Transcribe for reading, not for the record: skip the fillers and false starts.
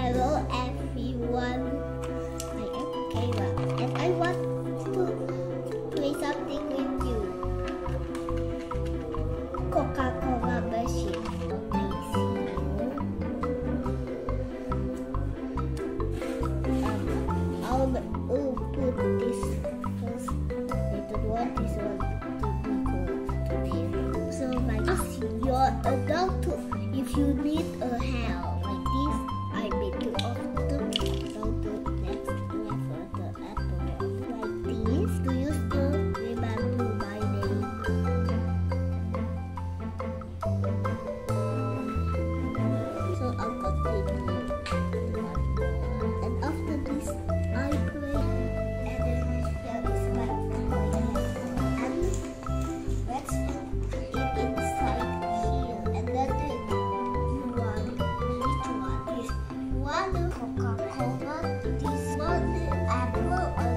Hello everyone, I am Kayla and I want to play something with you. Coca-Cola machine. I'll put this first little one, this one to be good. So like ask your adult too. If you need a help like this, I make you off to go to next level the apple. Like this, do you still remember my name? So I'll continue one more. And after this, I play and then there is my toy. And let's put it inside here. And then you want which one? This one Coca-Cola, this one apple, or